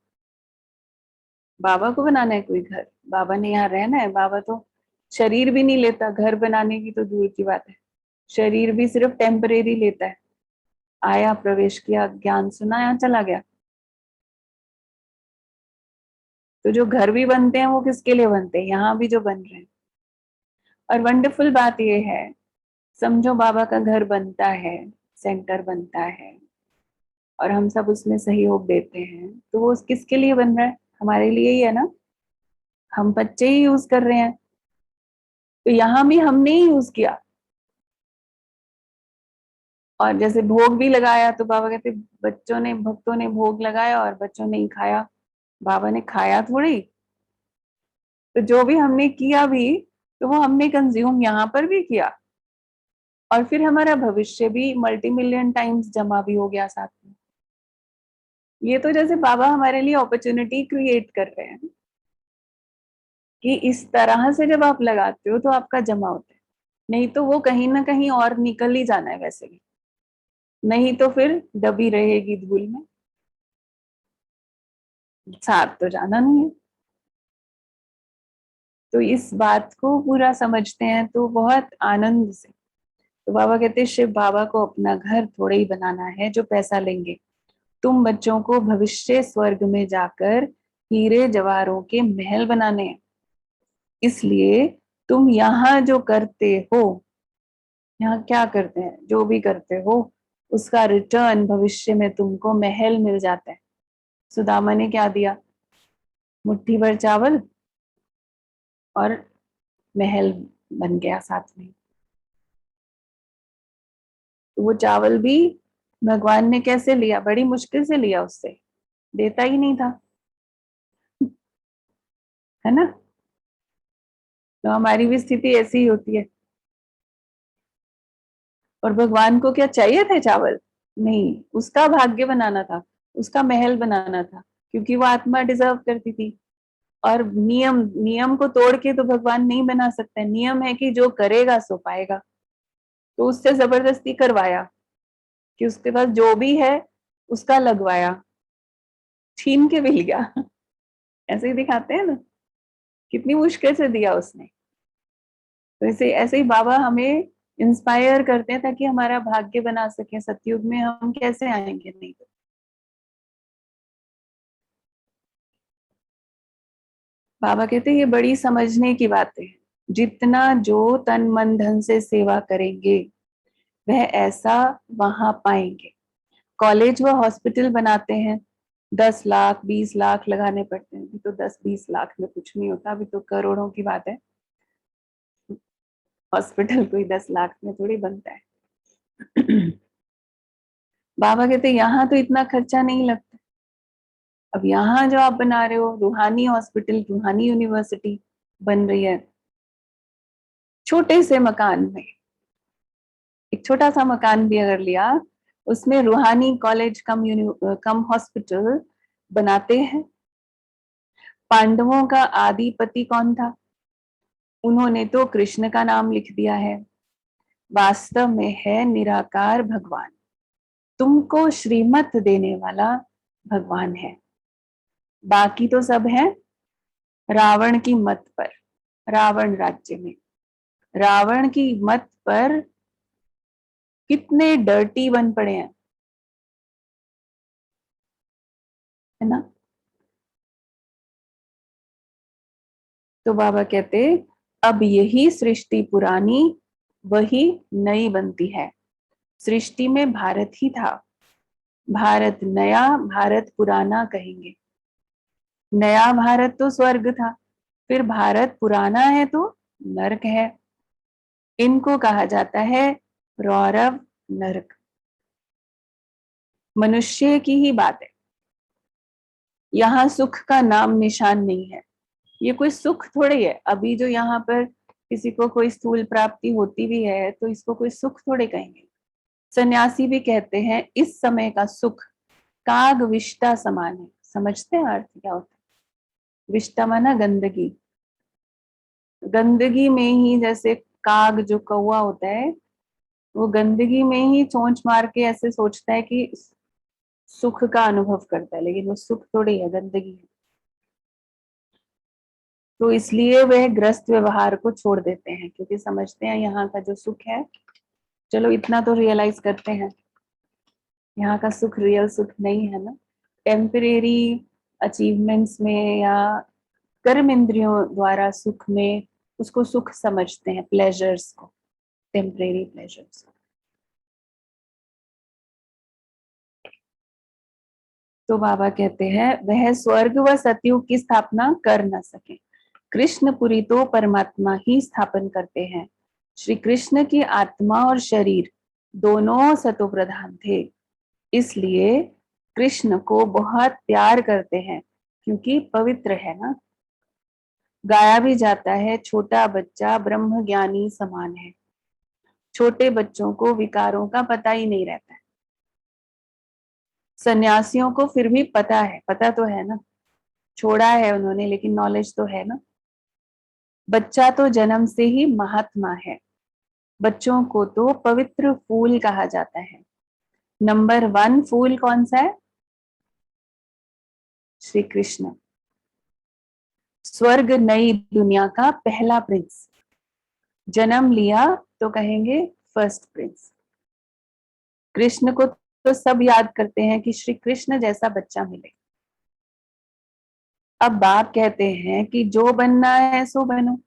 बाबा को बनाना है कोई घर, बाबा ने यहाँ रहना है। बाबा तो शरीर भी नहीं लेता, घर बनाने की तो दूर की बात है, शरीर भी सिर्फ टेम्परेरी लेता है। आया, प्रवेश किया, ज्ञान सुना, यहाँ चला गया। तो जो घर भी बनते हैं वो किसके लिए बनते हैं? यहाँ भी जो बन रहे हैं। और वंडरफुल बात ये है, समझो बाबा का घर बनता है, सेंटर बनता है, और हम सब उसमें सहयोग देते हैं, तो वो किसके लिए बन रहा है? हमारे लिए ही है ना। हम बच्चे ही यूज कर रहे हैं, तो यहाँ भी हमने ही यूज किया। और जैसे भोग भी लगाया, तो बाबा कहते बच्चों ने, भक्तों ने भोग लगाया और बच्चों ने ही खाया, बाबा ने खाया थोड़ी। तो जो भी हमने किया भी, तो वो हमने कंज्यूम यहाँ पर भी किया, और फिर हमारा भविष्य भी मल्टी मिलियन टाइम्स जमा भी हो गया साथ में। ये तो जैसे बाबा हमारे लिए अपॉर्चुनिटी क्रिएट कर रहे हैं कि इस तरह से जब आप लगाते हो तो आपका जमा होता है, नहीं तो वो कहीं ना कहीं और निकल ही जाना है वैसे भी, नहीं तो फिर दबी रहेगी धूल में, साथ तो जाना नहीं है। तो इस बात को पूरा समझते हैं तो बहुत आनंद से। तो बाबा कहते हैं शिव बाबा को अपना घर थोड़े ही बनाना है जो पैसा लेंगे, तुम बच्चों को भविष्य स्वर्ग में जाकर हीरे जवाहरों के महल बनाने हैं। इसलिए तुम यहाँ जो करते हो, यहाँ क्या करते हैं, जो भी करते हो, उसका रिटर्न भविष्य में तुमको महल मिल जाता है। सुदामा ने क्या दिया? मुट्ठी भर चावल, और महल बन गया साथ में। तो वो चावल भी भगवान ने कैसे लिया? बड़ी मुश्किल से लिया, उससे, देता ही नहीं था, है ना। तो हमारी भी स्थिति ऐसी ही होती है। और भगवान को क्या चाहिए थे चावल? नहीं, उसका भाग्य बनाना था, उसका महल बनाना था, क्योंकि वो आत्मा डिजर्व करती थी। और नियम, नियम को तोड़ के तो भगवान नहीं बना सकते। नियम है कि जो करेगा सो पाएगा। तो उससे जबरदस्ती करवाया कि उसके पास जो भी है उसका लगवाया, छीन के भी लिया। ऐसे ही दिखाते हैं ना, कितनी मुश्किल से दिया उसने। तो ऐसे ऐसे ही बाबा हमें इंस्पायर करते हैं ताकि हमारा भाग्य बना सके। सतयुग में हम कैसे आएंगे? नहीं तो बाबा कहते हैं ये बड़ी समझने की बात है। जितना जो तन मन धन से सेवा करेंगे वह ऐसा वहां पाएंगे। कॉलेज व हॉस्पिटल बनाते हैं, 10 लाख 20 लाख लगाने पड़ते हैं। अभी तो 10-20 लाख में कुछ नहीं होता, अभी तो करोड़ों की बात है। हॉस्पिटल कोई 10 लाख में थोड़ी बनता है। बाबा कहते यहाँ तो इतना खर्चा नहीं लगता। अब यहाँ जो आप बना रहे हो, रूहानी हॉस्पिटल, रूहानी यूनिवर्सिटी बन रही है, छोटे से मकान में, एक छोटा सा मकान भी अगर लिया, उसमें रूहानी कॉलेज कम कम हॉस्पिटल बनाते हैं। पांडवों का आदिपति कौन था? उन्होंने तो कृष्ण का नाम लिख दिया है। वास्तव में है निराकार भगवान, तुमको श्रीमत देने वाला भगवान है। बाकी तो सब है रावण की मत पर, रावण राज्य में, रावण की मत पर कितने डर्टी बन पड़े हैं, है ना। तो बाबा कहते अब यही सृष्टि पुरानी वही नई बनती है। सृष्टि में भारत ही था, भारत नया, भारत पुराना कहेंगे। नया भारत तो स्वर्ग था, फिर भारत पुराना है तो नरक है। इनको कहा जाता है रौरव नरक। मनुष्य की ही बात है, यहाँ सुख का नाम निशान नहीं है। ये कोई सुख थोड़ी है। अभी जो यहाँ पर किसी को कोई स्थूल प्राप्ति होती भी है तो इसको कोई सुख थोड़े कहेंगे। सन्यासी भी कहते हैं इस समय का सुख काग विष्टा समान है। समझते हैं अर्थ क्या होता है? विष्टा माना गंदगी। गंदगी में ही, जैसे काग जो कौवा होता है, वो गंदगी में ही चोंच मार के ऐसे सोचता है कि सुख का अनुभव करता है, लेकिन वो सुख थोड़ी है, गंदगी है। तो इसलिए वह ग्रस्त व्यवहार को छोड़ देते हैं, क्योंकि समझते हैं यहाँ का जो सुख है, चलो इतना तो रियलाइज करते हैं, यहाँ का सुख रियल सुख नहीं है ना, टेम्परेरी अचीवमेंट्स में या कर्म इंद्रियों द्वारा सुख में उसको सुख समझते हैं, प्लेजर्स को, टेम्परेरी प्लेजर्स। तो बाबा कहते हैं वह स्वर्ग व सतयुग की स्थापना कर न सके, कृष्णपुरी तो परमात्मा ही स्थापन करते हैं। श्री कृष्ण की आत्मा और शरीर दोनों सतो प्रधान थे, इसलिए कृष्ण को बहुत प्यार करते हैं, क्योंकि पवित्र है ना। गाया भी जाता है, छोटा बच्चा ब्रह्म ज्ञानी समान है। छोटे बच्चों को विकारों का पता ही नहीं रहता है, सन्यासियों को फिर भी पता है, पता तो है ना, छोड़ा है उन्होंने लेकिन नॉलेज तो है ना। बच्चा तो जन्म से ही महात्मा है, बच्चों को तो पवित्र फूल कहा जाता है। नंबर 1 फूल कौन सा है? श्री कृष्ण, स्वर्ग नई दुनिया का पहला प्रिंस, जन्म लिया तो कहेंगे फर्स्ट प्रिंस। कृष्ण को तो सब याद करते हैं कि श्री कृष्ण जैसा बच्चा मिले। अब बाप कहते हैं कि जो बनना है सो बनो,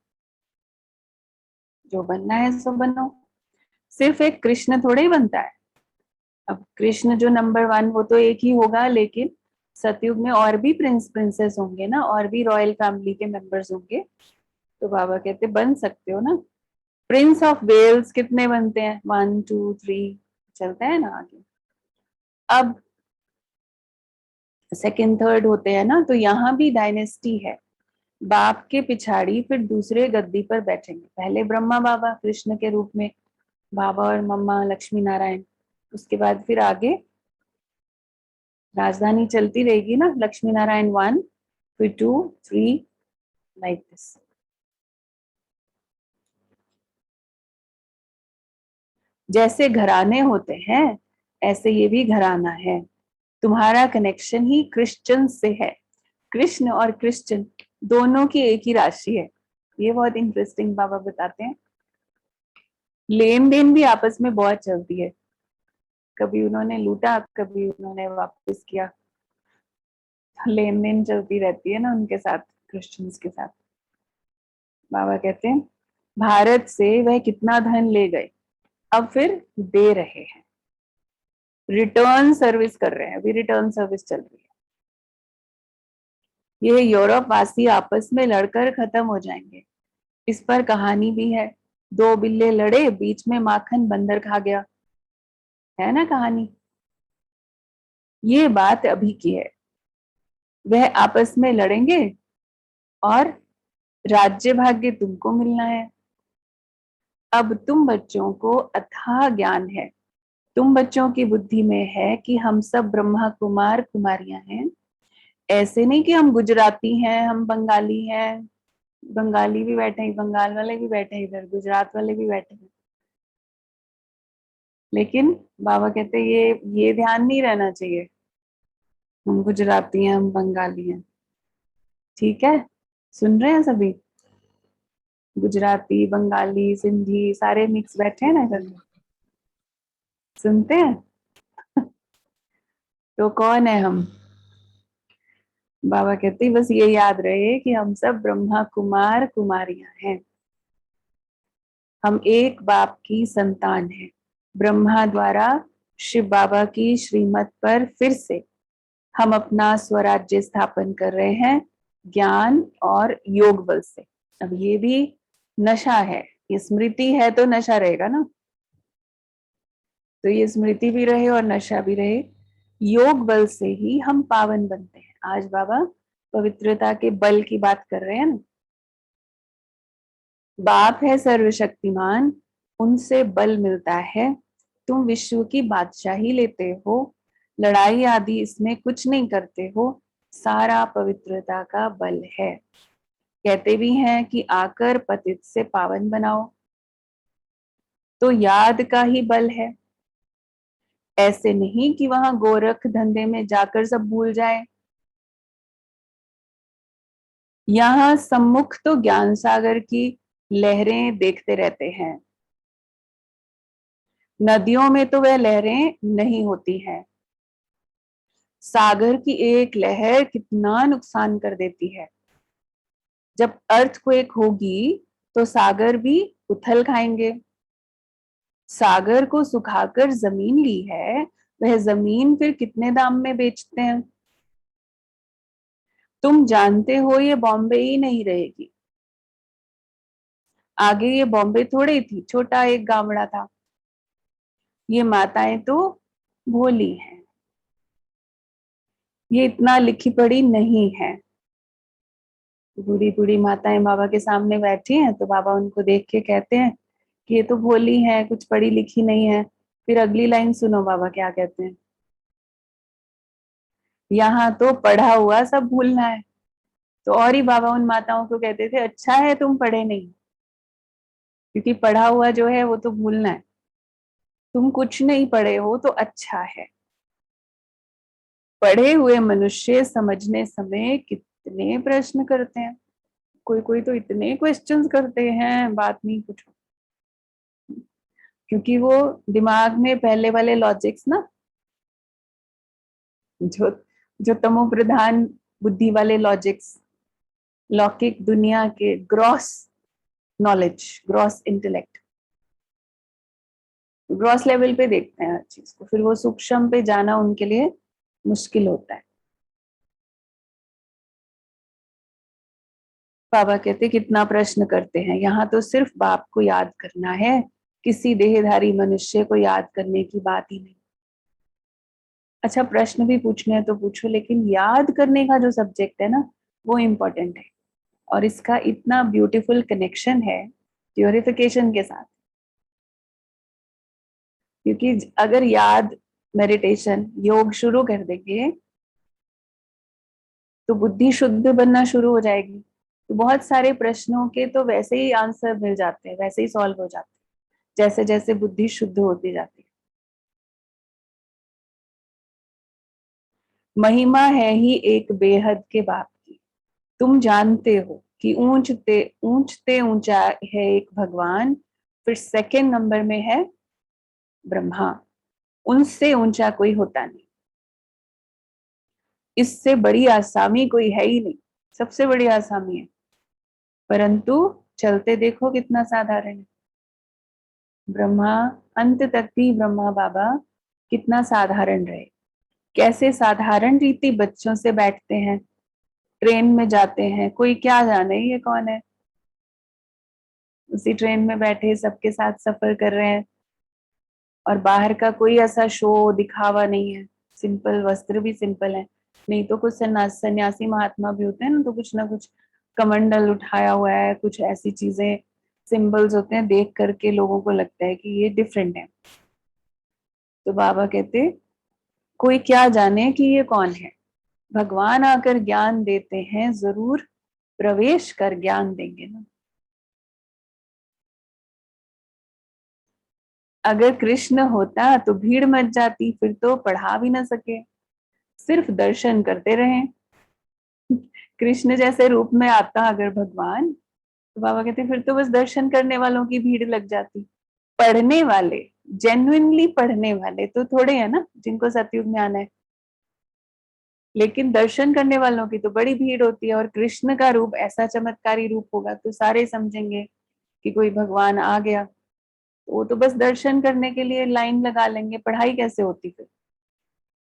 जो बनना है सो बनो। सिर्फ एक कृष्ण थोड़े ही बनता है। अब कृष्ण जो नंबर 1 वो तो एक ही होगा, लेकिन सतयुग में और भी प्रिंस प्रिंसेस होंगे ना, और भी रॉयल फैमिली के मेंबर्स होंगे। तो बाबा कहते बन सकते हो ना। प्रिंस ऑफ वेल्स कितने बनते हैं? 1 2 3 चलता है ना आगे। अब सेकंड थर्ड होते हैं ना, तो यहाँ भी डायनेस्टी है। बाप के पिछाड़ी फिर दूसरे गद्दी पर बैठेंगे, पहले ब्रह्मा बाबा कृष्ण के रूप में, बाबा और मम्मा लक्ष्मी नारायण, उसके बाद फिर आगे राजधानी चलती रहेगी ना, लक्ष्मी नारायण 1 फिर 2 3 लाइक दिस। जैसे घराने होते हैं ऐसे ये भी घराना है। तुम्हारा कनेक्शन ही क्रिश्चियन से है। कृष्ण और क्रिश्चियन दोनों की एक ही राशि है। ये बहुत इंटरेस्टिंग बाबा बताते हैं। लेन देन भी आपस में बहुत चलती है, कभी उन्होंने लूटा कभी उन्होंने वापस किया, लेन देन चलती रहती है ना उनके साथ, क्रिश्चियंस के साथ। बाबा कहते हैं भारत से वह कितना धन ले गए, अब फिर दे रहे हैं, रिटर्न सर्विस कर रहे हैं, अभी रिटर्न सर्विस चल रही है। ये यूरोप वासी आपस में लड़कर खत्म हो जाएंगे। इस पर कहानी भी है, 2 बिल्ले लड़े, बीच में माखन बंदर खा गया, है ना कहानी। ये बात अभी की है। वह आपस में लड़ेंगे और राज्य भाग्य तुमको मिलना है। अब तुम बच्चों को अथाह ज्ञान है, तुम बच्चों की बुद्धि में है कि हम सब ब्रह्मा कुमार कुमारियां हैं। ऐसे नहीं कि हम गुजराती हैं, हम बंगाली हैं, बंगाली भी बैठे हैं, बंगाल वाले भी बैठे हैं, इधर गुजरात वाले भी बैठे हैं। लेकिन बाबा कहते हैं ये ध्यान नहीं रहना चाहिए, हम गुजराती हैं, हम बंगाली हैं। ठीक है, सुन रहे हैं सभी? गुजराती, बंगाली, सिंधी सारे मिक्स बैठे हैं ना इधर, सुनते हैं। तो कौन है हम? बाबा कहते हैं बस ये याद रहे कि हम सब ब्रह्मा कुमार कुमारियां हैं। हम एक बाप की संतान हैं। ब्रह्मा द्वारा शिव बाबा की श्रीमत पर फिर से हम अपना स्वराज्य स्थापन कर रहे हैं, ज्ञान और योग बल से। अब ये भी नशा है, ये स्मृति है तो नशा रहेगा ना, तो ये स्मृति भी रहे और नशा भी रहे। योग बल से ही हम पावन बनते हैं। आज बाबा पवित्रता के बल की बात कर रहे हैं ना। बाप है सर्वशक्तिमान, उनसे बल मिलता है। तुम विश्व की बादशाही लेते हो, लड़ाई आदि इसमें कुछ नहीं करते हो, सारा पवित्रता का बल है। कहते भी हैं कि आकर पतित से पावन बनाओ, तो याद का ही बल है। ऐसे नहीं कि वहां गोरख धंधे में जाकर सब भूल जाए। यहाँ सम्मुख तो ज्ञान सागर की लहरें देखते रहते हैं, नदियों में तो वह लहरें नहीं होती हैं। सागर की एक लहर कितना नुकसान कर देती है। जब अर्थक्वेक होगी तो सागर भी उथल खाएंगे। सागर को सुखाकर जमीन ली है, वह जमीन फिर कितने दाम में बेचते हैं। तुम जानते हो ये बॉम्बे ही नहीं रहेगी। आगे ये बॉम्बे थोड़ी थी, छोटा एक गावड़ा था। ये माताएं तो भोली हैं, ये इतना लिखी पढ़ी नहीं है। बूढ़ी बूढ़ी माताएं बाबा के सामने बैठी हैं तो बाबा उनको देख के कहते हैं कि ये तो भोली है, कुछ पढ़ी लिखी नहीं है। फिर अगली लाइन सुनो बाबा क्या कहते हैं, यहाँ तो पढ़ा हुआ सब भूलना है। तो और ही बाबा उन माताओं को कहते थे अच्छा है तुम पढ़े नहीं, क्योंकि पढ़ा हुआ जो है वो तो भूलना है। तुम कुछ नहीं पढ़े हो तो अच्छा है। पढ़े हुए मनुष्य समझने समय कितने प्रश्न करते हैं, कोई कोई तो इतने क्वेश्चंस करते हैं बात नहीं कुछ। क्योंकि वो दिमाग में पहले वाले लॉजिक्स ना, जो जो तमो प्रधान बुद्धि वाले लॉजिक्स, लौकिक दुनिया के gross knowledge, gross intellect, gross level पे देखते हैं हर चीज को, फिर वो सूक्ष्म पे जाना उनके लिए मुश्किल होता है। बाबा कहते कितना प्रश्न करते हैं, यहाँ तो सिर्फ बाप को याद करना है, किसी देहधारी मनुष्य को याद करने की बात ही नहीं। अच्छा प्रश्न भी पूछने हैं तो पूछो, लेकिन याद करने का जो सब्जेक्ट है ना वो इम्पोर्टेंट है। और इसका इतना ब्यूटीफुल कनेक्शन है प्योरिफिकेशन के साथ। क्योंकि अगर याद मेडिटेशन योग शुरू कर देंगे तो बुद्धि शुद्ध बनना शुरू हो जाएगी। तो बहुत सारे प्रश्नों के तो वैसे ही आंसर मिल जाते हैं, वैसे ही सॉल्व हो जाते हैं, जैसे जैसे बुद्धि शुद्ध होती जाती है। महिमा है ही एक बेहद के बाप की। तुम जानते हो कि ऊंचते ऊंचा है एक भगवान, फिर सेकंड नंबर में है ब्रह्मा, उनसे ऊंचा कोई होता नहीं। इससे बड़ी आसामी कोई है ही नहीं, सबसे बड़ी आसामी है। परंतु चलते देखो कितना साधारण है। ब्रह्मा अंत तक भी ब्रह्मा बाबा कितना साधारण रहे, कैसे साधारण रीति बच्चों से बैठते हैं, ट्रेन में जाते हैं, कोई क्या जाने ये कौन है, उसी ट्रेन में बैठे सबके साथ सफर कर रहे हैं। और बाहर का कोई ऐसा शो दिखावा नहीं है, सिंपल वस्त्र भी सिंपल है। नहीं तो कुछ सन्यासी महात्मा भी होते हैं ना, तो कुछ ना कुछ कमंडल उठाया हुआ है, कुछ ऐसी चीजें सिंबल्स होते हैं, देख करके लोगों को लगता है कि ये डिफरेंट है। तो बाबा कहते कोई क्या जाने कि ये कौन है, भगवान आकर ज्ञान देते हैं, जरूर प्रवेश कर ज्ञान देंगे ना। अगर कृष्ण होता तो भीड़ मच जाती, फिर तो पढ़ा भी ना सके, सिर्फ दर्शन करते रहे। कृष्ण जैसे रूप में आता अगर भगवान, तो बाबा कहते फिर तो बस दर्शन करने वालों की भीड़ लग जाती। पढ़ने वाले, जेन्युइनली पढ़ने वाले तो थोड़े है ना जिनको सतयुग में आना है, लेकिन दर्शन करने वालों की तो बड़ी भीड़ होती है। और कृष्ण का रूप ऐसा चमत्कारी रूप होगा तो सारे समझेंगे कि कोई भगवान आ गया। तो वो तो बस दर्शन करने के लिए लाइन लगा लेंगे, पढ़ाई कैसे होती फिर।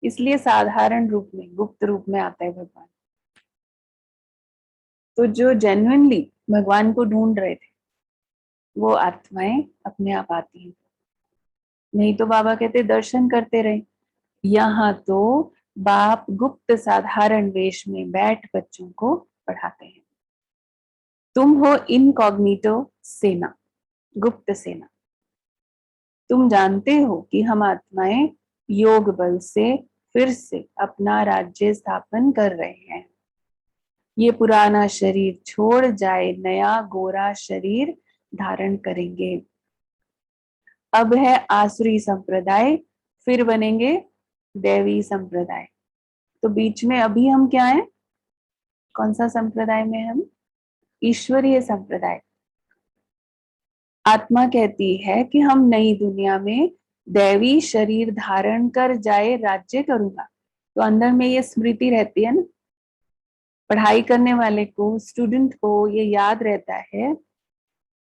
इसलिए साधारण रूप में, गुप्त रूप में आता है भगवान। तो जो जेन्युइनली भगवान को ढूंढ रहे थे वो आत्माएं अपने आप आती हैं। नहीं तो बाबा कहते दर्शन करते रहे। यहाँ तो बाप गुप्त साधारण वेश में बैठ बच्चों को पढ़ाते हैं। तुम हो इनकॉग्निटो सेना, गुप्त सेना। तुम जानते हो कि हम आत्माएं योग बल से फिर से अपना राज्य स्थापन कर रहे हैं। ये पुराना शरीर छोड़ जाए, नया गोरा शरीर धारण करेंगे। अब है आसुरी संप्रदाय, फिर बनेंगे दैवी संप्रदाय। तो बीच में अभी हम क्या हैं, कौन सा संप्रदाय में हम, ईश्वरीय संप्रदाय। आत्मा कहती है कि हम नई दुनिया में दैवी शरीर धारण कर जाए राज्य करूंगा। तो अंदर में ये स्मृति रहती है ना, पढ़ाई करने वाले को, स्टूडेंट को ये याद रहता है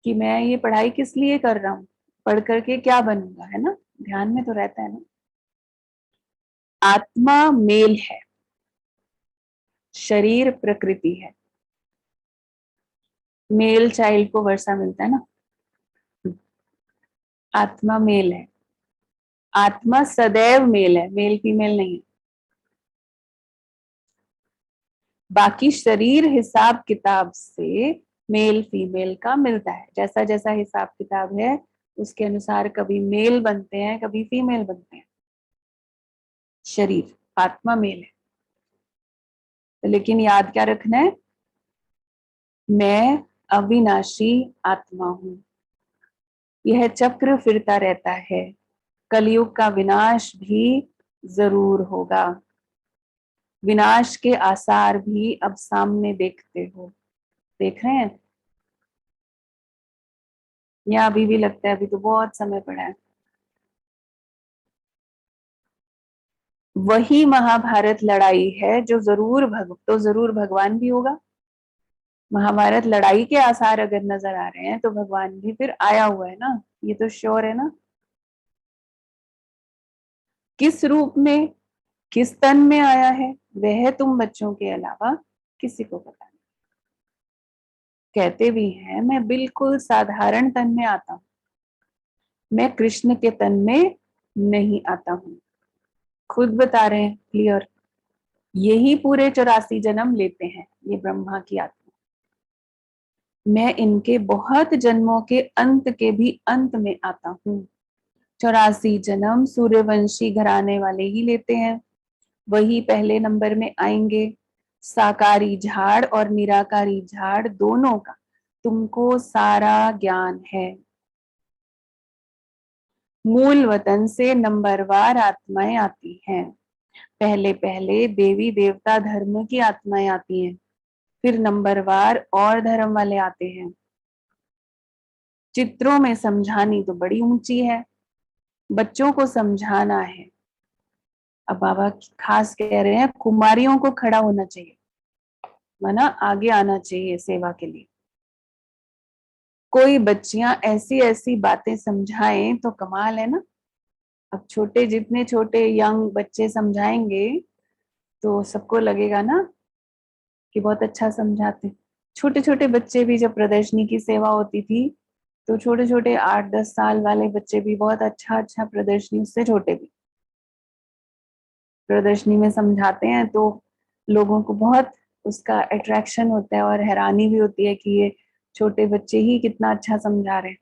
कि मैं ये पढ़ाई किस लिए कर रहा हूँ, पढ़ करके क्या बनूंगा, है ना, ध्यान में तो रहता है ना। आत्मा मेल है, शरीर प्रकृति है। मेल चाइल्ड को वर्षा मिलता है ना, आत्मा मेल है। आत्मा सदैव मेल है, मेल फीमेल नहीं। बाकी शरीर हिसाब किताब से मेल फीमेल का मिलता है, जैसा जैसा हिसाब किताब है उसके अनुसार कभी मेल बनते हैं, कभी फीमेल बनते हैं। शरीर, आत्मा मेल है। लेकिन याद क्या रखना है, मैं अविनाशी आत्मा हूं। यह चक्र फिरता रहता है, कलयुग का विनाश भी जरूर होगा। विनाश के आसार भी अब सामने देखते हो, देख रहे हैं, या अभी भी लगता है अभी तो बहुत समय पड़ा है। वही महाभारत लड़ाई है जो जरूर भगवान भी होगा। महाभारत लड़ाई के आसार अगर नजर आ रहे हैं तो भगवान भी फिर आया हुआ है ना, ये तो श्योर है ना। किस रूप में, किस तन में आया है, वह तुम बच्चों के अलावा किसी को पता नहीं। कहते भी हैं मैं बिल्कुल साधारण तन में आता हूं, मैं कृष्ण के तन में नहीं आता हूं। खुद बता रहे हैं क्लियर, यही पूरे 84 जन्म लेते हैं ये ब्रह्मा की आत्मा। मैं इनके बहुत जन्मों के अंत के भी अंत में आता हूँ। 84 जन्म सूर्यवंशी घराने वाले ही लेते हैं, वही पहले नंबर में आएंगे। साकारी झाड़ और निराकारी झाड़ दोनों का तुमको सारा ज्ञान है। मूल वतन से नंबरवार आत्माएं आती हैं। पहले पहले देवी देवता धर्म की आत्माएं आती हैं, फिर नंबरवार और धर्म वाले आते हैं। चित्रों में समझानी तो बड़ी ऊंची है, बच्चों को समझाना है। अब बाबा खास कह रहे हैं कुमारियों को खड़ा होना चाहिए, माना आगे आना चाहिए सेवा के लिए। कोई बच्चियां ऐसी ऐसी बातें समझाएं तो कमाल है ना। अब छोटे, जितने छोटे यंग बच्चे समझाएंगे तो सबको लगेगा ना कि बहुत अच्छा समझाते। छोटे छोटे बच्चे भी, जब प्रदर्शनी की सेवा होती थी तो छोटे छोटे 8-10 साल वाले बच्चे भी बहुत अच्छा अच्छा प्रदर्शनी, उससे छोटे भी प्रदर्शनी में समझाते हैं तो लोगों को बहुत उसका अट्रैक्शन होता है और हैरानी भी होती है कि ये छोटे बच्चे ही कितना अच्छा समझा रहे हैं।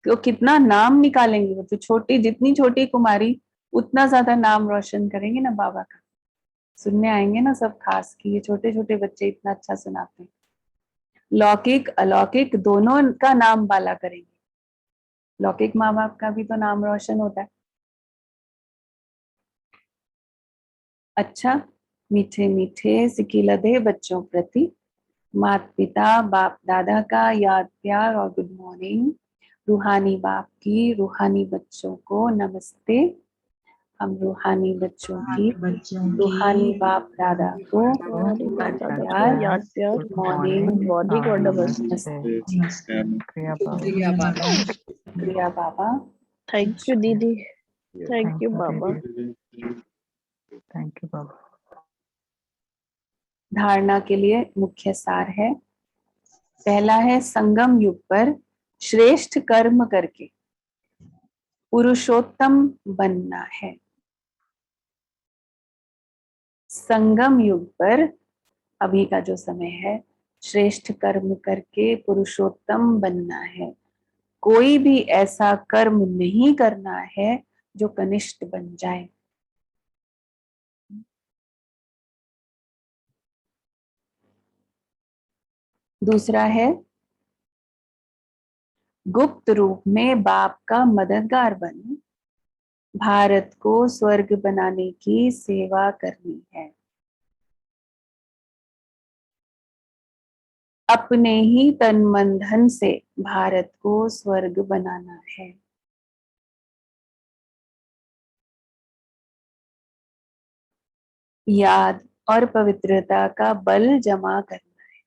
तो कितना नाम निकालेंगे वो, तो छोटी, जितनी छोटी कुमारी उतना ज्यादा नाम रोशन करेंगे ना बाबा का। सुनने आएंगे ना सब खास कि ये छोटे छोटे बच्चे इतना अच्छा सुनाते हैं। लौकिक अलौकिक दोनों का नाम बाला करेंगे। लौकिक माँ बाप का भी तो नाम रोशन होता है। अच्छा, मीठे मीठे सिकिलधे बच्चों प्रति माता पिता बाप दादा का याद प्यार और गुड मॉर्निंग। रूहानी बाप की रूहानी बच्चों को नमस्ते। हम रूहानी बच्चों की रूहानी बाप दादा को हमारी बात दादा को प्यार, याद प्यार, गुड मॉर्निंग, गुड मॉर्निंग और नमस्ते। नमस्ते। क्रिया बाबा। प्रिया बाबा। थैंक यू दीदी, थैंक यू बाबा। थैंक यू बाबा। धारणा के लिए मुख्य सार है, पहला है संगम युग पर श्रेष्ठ कर्म करके पुरुषोत्तम बनना है। संगम युग पर अभी का जो समय है, श्रेष्ठ कर्म करके पुरुषोत्तम बनना है। कोई भी ऐसा कर्म नहीं करना है जो कनिष्ठ बन जाए। दूसरा है गुप्त रूप में बाप का मददगार बन भारत को स्वर्ग बनाने की सेवा करनी है। अपने ही तन मन धन से भारत को स्वर्ग बनाना है। याद और पवित्रता का बल जमा करना है।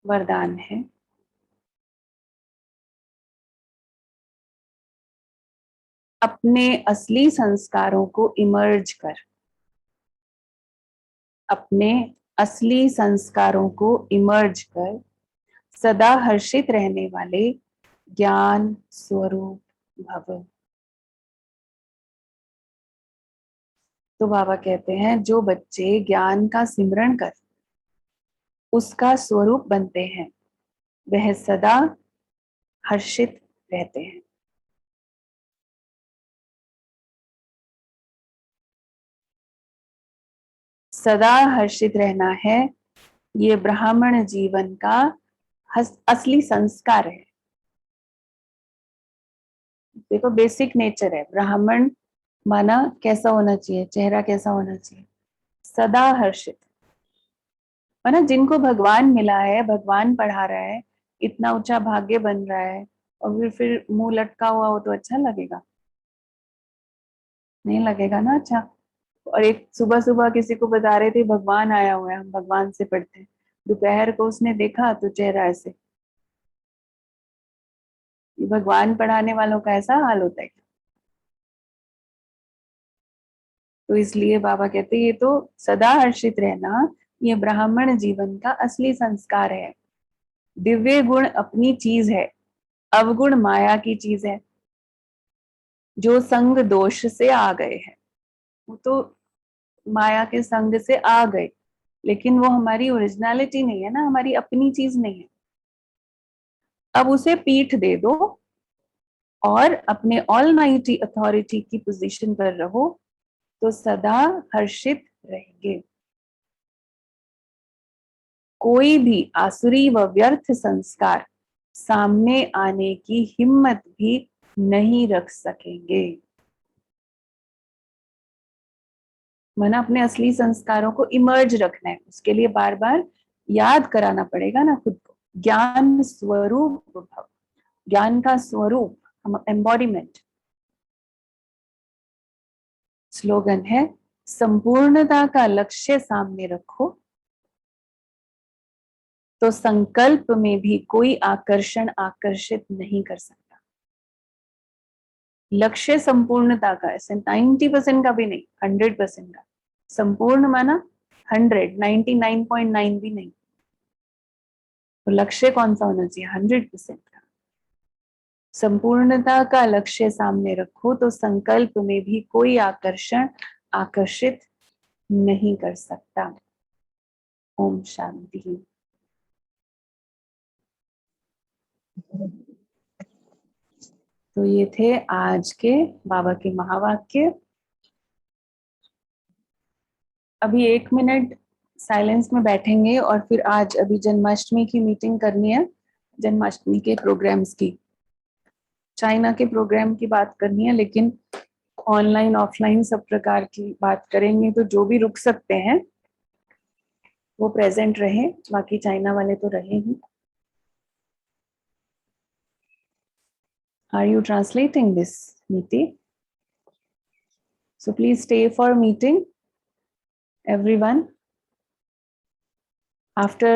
वरदान है, अपने असली संस्कारों को इमर्ज कर, अपने असली संस्कारों को इमर्ज कर सदा हर्षित रहने वाले ज्ञान स्वरूप भव। तो बाबा कहते हैं जो बच्चे ज्ञान का सिमरण कर उसका स्वरूप बनते हैं वह सदा हर्षित रहते हैं। सदा हर्षित रहना है, ये ब्राह्मण जीवन का असली संस्कार है। देखो बेसिक नेचर है ब्राह्मण माना कैसा होना चाहिए, चेहरा कैसा होना चाहिए, सदा हर्षित। माना जिनको भगवान मिला है, भगवान पढ़ा रहा है, इतना ऊंचा भाग्य बन रहा है और फिर मुंह लटका हुआ हो तो अच्छा लगेगा? नहीं लगेगा ना अच्छा। और एक सुबह सुबह किसी को बता रहे थे भगवान आया हुआ है, हम भगवान से पढ़ते हैं, दोपहर को उसने देखा तो चेहरा ऐसे। ये भगवान पढ़ाने वालों का ऐसा हाल होता है। तो इसलिए बाबा कहते हैं ये तो सदा हर्षित रहना, ये ब्राह्मण जीवन का असली संस्कार है। दिव्य गुण अपनी चीज है, अवगुण माया की चीज है। जो संग दोष से आ गए हैं वो तो माया के संग से आ गए, लेकिन वो हमारी ओरिजिनलिटी नहीं है ना, हमारी अपनी चीज नहीं है। अब उसे पीठ दे दो और अपने ऑलमाइटी अथॉरिटी की पोजीशन पर रहो तो सदा हर्षित रहेंगे। कोई भी आसुरी व व्यर्थ संस्कार सामने आने की हिम्मत भी नहीं रख सकेंगे। माना अपने असली संस्कारों को इमर्ज रखना है, उसके लिए बार बार याद कराना पड़ेगा ना खुद को। ज्ञान स्वरूप भव, ज्ञान का स्वरूप हम एम्बॉडीमेंट। स्लोगन है, संपूर्णता का लक्ष्य सामने रखो तो संकल्प में भी कोई आकर्षण आकर्षित नहीं कर सकता। लक्ष्य संपूर्णता का है, 90% का भी नहीं, 100% का। संपूर्ण माना 100, 99.9 भी नहीं। तो लक्ष्य कौन सा होना चाहिए? 100% का। संपूर्णता का लक्ष्य सामने रखो तो संकल्प में भी कोई आकर्षण आकर्षित नहीं कर सकता। ओम शांति। तो ये थे आज के बाबा के महावाक्य। अभी 1 मिनट साइलेंस में बैठेंगे और फिर आज अभी जन्माष्टमी की मीटिंग करनी है, जन्माष्टमी के प्रोग्राम्स की, चाइना के प्रोग्राम की बात करनी है, लेकिन ऑनलाइन ऑफलाइन सब प्रकार की बात करेंगे। तो जो भी रुक सकते हैं वो प्रेजेंट रहे, बाकी चाइना वाले तो रहे ही। Are you translating this, Niti? So please stay for meeting, everyone. After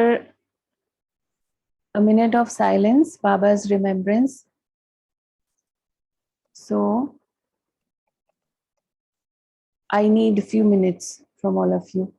a minute of silence, Baba's remembrance. So I need a few minutes from all of you.